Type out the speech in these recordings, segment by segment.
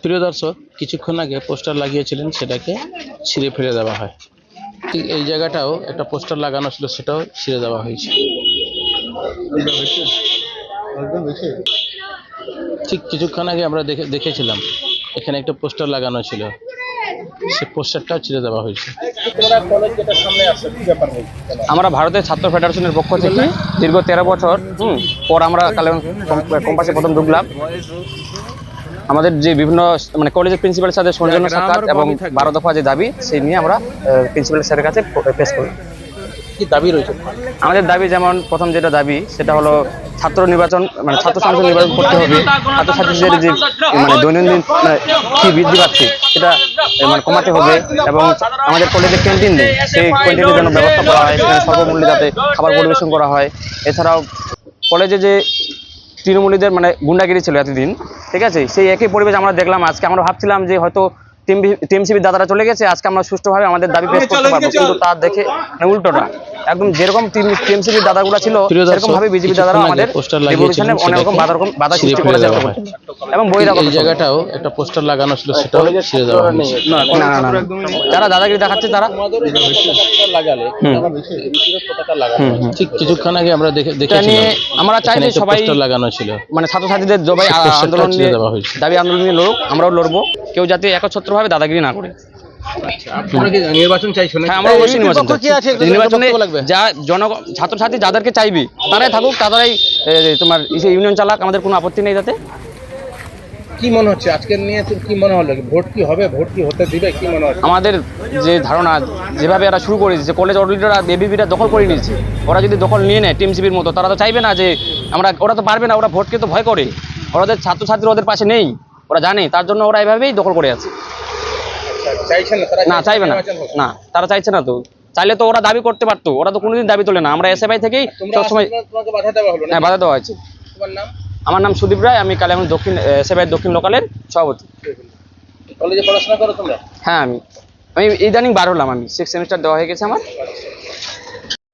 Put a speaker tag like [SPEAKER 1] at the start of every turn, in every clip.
[SPEAKER 1] প্রিয় দর্শক, কিছুক্ষণ আগে পোস্টার লাগিয়েছিলেন, সেটাকে ছিঁড়ে ফেলে দেওয়া হয়। ঠিক এই জায়গাটাও একটা পোস্টার লাগানো ছিল, সেটাও ছিঁড়ে দেওয়া হয়েছে। ঠিক কিছুক্ষণ আগে আমরা দেখেছিলাম এখানে একটা পোস্টার লাগানো ছিল, সে পোস্টারটাও ছিঁড়ে দেওয়া হয়েছে।
[SPEAKER 2] আমরা ভারতের ছাত্র ফেডারেশনের পক্ষ থেকে দীর্ঘ 13 বছর পর আমরা কম্পাসে প্রথম ঢুকলাম। আমাদের যে বিভিন্ন কলেজের প্রিন্সিপালের সাথে সৌজন্য সাক্ষাৎ এবং 12 দফা যে দাবি সেই নিয়ে আমরা প্রিন্সিপাল স্যারের কাছে পেশ করি।
[SPEAKER 1] কি দাবি রয়েছে?
[SPEAKER 2] আমাদের দাবি যেমন প্রথম যেটা দাবি সেটা হলো ছাত্র নির্বাচন, ছাত্র সংসদ নির্বাচন করতে হবে। ছাত্রছাত্রীদের যে দৈনন্দিন ফি বৃদ্ধি পাচ্ছে সেটা কমাতে হবে এবং আমাদের কলেজে ক্যান্টিন নেই, সেই ক্যান্টিনের জন্য ব্যবস্থা করা হয়, সেখানে স্বল্পমূল্যে যাতে খাবার পরিবেশন করা হয়। এছাড়াও কলেজে যে তৃণমূলীদের গুন্ডাগিরি ছিল এতদিন, ঠিক আছে, সেই একই পরিবেশ আমরা দেখলাম আজকে। আমরা ভাবছিলাম যে হয়তো টিএমসিবির দাদারা চলে গেছে, আজকে আমরা সুষ্ঠুভাবে আমাদের দাবি পেশ করতে পারবো, কিন্তু তার দেখে উল্টোটা একদম যেরকম টিএমসিবির দাদাগুলো ছিল সেরকম ভাবে বিজেপি দাদারা আমাদের রিভলিউশনে অনেক রকম বাধা সৃষ্টি করার চেষ্টা করছে এবং বহিরাগত
[SPEAKER 1] জায়গাটাও একটা পোস্টার লাগানো ছিল, সেটাও ছিঁড়ে দেওয়া হয়েছে।
[SPEAKER 2] না, যারা দাদাগিরি দেখাচ্ছে তারা
[SPEAKER 1] লাগালে ঠিক কিছুক্ষণ আগে আমরা দেখেছিলাম
[SPEAKER 2] আমরা চাই যে সবাই
[SPEAKER 1] লাগানো ছিল,
[SPEAKER 2] ছাত্রছাত্রীদের সবাই আন্দোলন নিয়ে দাবি আন্দোলন নিয়ে লড়ুক, আমরাও লড়বো। কেউ যাতে একচ্ছত্রভাবে দাদাগিরি না করে।
[SPEAKER 1] নির্বাচন চাইছো?
[SPEAKER 2] হ্যাঁ, আমরা অবশ্যই নির্বাচনে যা ছাত্রছাত্রী যাদেরকে চাইবে তারাই থাকুক, তারাই তোমার ইউনিয়ন চালাক, আমাদের কোনো আপত্তি নেই। তাতে
[SPEAKER 1] কি মনে হচ্ছে আজকের নিয়ে কি মনে হলো? ভোট কি হবে? ভোট কি হতে দিবে? কি মনে হচ্ছে?
[SPEAKER 2] আমাদের যে ধারণা, যেভাবে এরা শুরু করে দিয়েছে, কলেজ অডিটররা এবিপিটা দখল করে নিয়েছে। ওরা যদি দখল নিয়ে নেয় টিএমসিবির মতো, তারা তো চাইবে না যে ওরা তো পারবে না, ওরা ভোটকে তো ভয় করে। ওদের ছাত্রছাত্রী ওদের পাশে নেই, ওরা জানে, তার জন্য ওরা এভাবেই দখল করে আছে। না, চাইবে না, না তারা চাইছে না। তো চাইলে তো ওরা দাবি করতে পারতো, ওরা তো কোনোদিন দাবি তোলে না। আমরা এসএফআই থেকেই সবসময় বাধা দেওয়া হয়েছে। আমার নাম সুদীপ রায়, আমি কালিয়াগঞ্জ দক্ষিণ এসএফআই দক্ষিণ লোকালের সভাপতি।
[SPEAKER 1] কলেজে পড়াশোনা করো তোমরা?
[SPEAKER 2] হ্যাঁ, আমি ইদানিং বার হলাম, আমি 6 সেমিস্টার দেওয়া হয়ে গেছে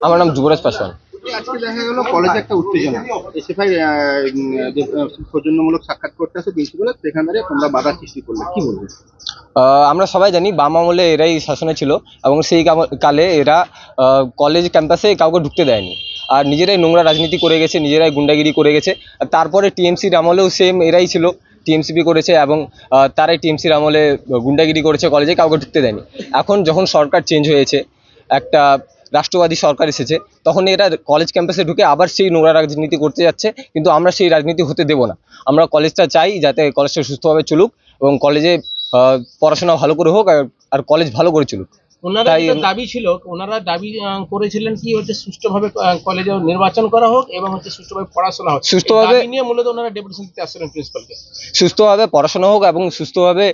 [SPEAKER 2] আমার নাম যুবরাজ পাসওয়ান।
[SPEAKER 3] আজকে দেখা গেল কলেজে একটা উত্তেজনা, এসএফআই যে সৌজন্যমূলক সাক্ষাৎ করতে আসে প্রিন্সিপাল, সেখানে তোমরা বাধা সৃষ্টি করলে, কি বলবে?
[SPEAKER 4] আমরা সবাই জানি বাম আমলে এরাই শাসনে ছিল এবং সেই কালে এরা কলেজ ক্যাম্পাসে কাউকে ঢুকতে দেয়নি, আর নিজেরাই নোংরা রাজনীতি করে গেছে, নিজেরাই গুন্ডাগিরি করে গেছে। তারপরে টিএমসির আমলেও সেম এরাই ছিল, টিএমসিপি করেছে এবং তারাই টিএমসির আমলে গুন্ডাগিরি করেছে, কলেজে কাউকে ঢুকতে দেয়নি। এখন যখন সরকার চেঞ্জ হয়েছে, একটা রাষ্ট্রবাদী সরকার এসেছে, তখন এরা কলেজ ক্যাম্পাসে ঢুকে আবার সেই নোংরা রাজনীতি করতে যাচ্ছে, কিন্তু আমরা সেই রাজনীতি হতে দেব না। আমরা কলেজটা চাই যাতে কলেজটা সুস্থভাবে চলুক এবং কলেজে পড়াশোনা ভালো করে হোক আর কলেজ ভালো করে চলুক।
[SPEAKER 1] ওনারা দাবি ছিল, ওনারা দাবি করেছিলেন কি হচ্ছে সুষ্ঠুভাবে কলেজে নির্বাচন করা হোক এবং হচ্ছে সুষ্ঠুভাবে পড়াশোনা হোক।
[SPEAKER 4] সুষ্ঠুভাবে
[SPEAKER 1] নিয়ে মূলত ওনারা ডেপুটেশন দিতে আসছিলেন প্রিন্সিপালকে।
[SPEAKER 4] সুস্থভাবে পড়াশোনা হোক এবং সুস্থভাবে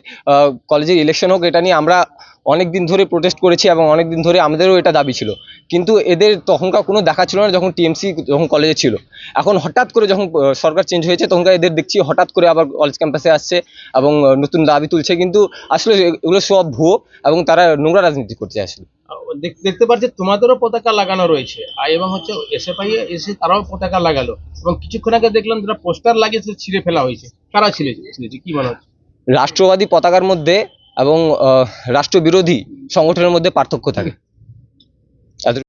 [SPEAKER 4] কলেজে ইলেকশন হোক, এটা নিয়ে আমরা অনেক দিন ধরে প্রোটেস্ট করেছি এবং অনেক দিন ধরে আমাদেরও এটা দাবি ছিল। কিন্তু এদের তখনকার কোনো দেখা ছিল না যখন টিএমসি যখন কলেজে ছিল। এখন হঠাৎ করে যখন সরকার চেঞ্জ হয়েছে, তখনকার এদের দেখছি হঠাৎ করে আবার কলেজ ক্যাম্পাসে আসছে এবং নতুন দাবি তুলছে, কিন্তু আসলে এগুলো সব ভুয়ো এবং তারা নোংরা রাজনীতি করতে আসলে।
[SPEAKER 1] দেখতে পাচ্ছি তোমাদেরও পতাকা লাগানো রয়েছে এবং হচ্ছে এসএফআই এসে তারাও পতাকা লাগালো এবং কিছুক্ষণ আগে দেখলাম যারা পোস্টার লাগিয়েছে ছিঁড়ে ফেলা হয়েছে। কারা ছিঁড়েছে কি মনে হচ্ছে?
[SPEAKER 4] রাষ্ট্রবাদী পতাকার মধ্যে এবং রাষ্ট্রবিরোধী সংগঠনের মধ্যে পার্থক্য থাকে।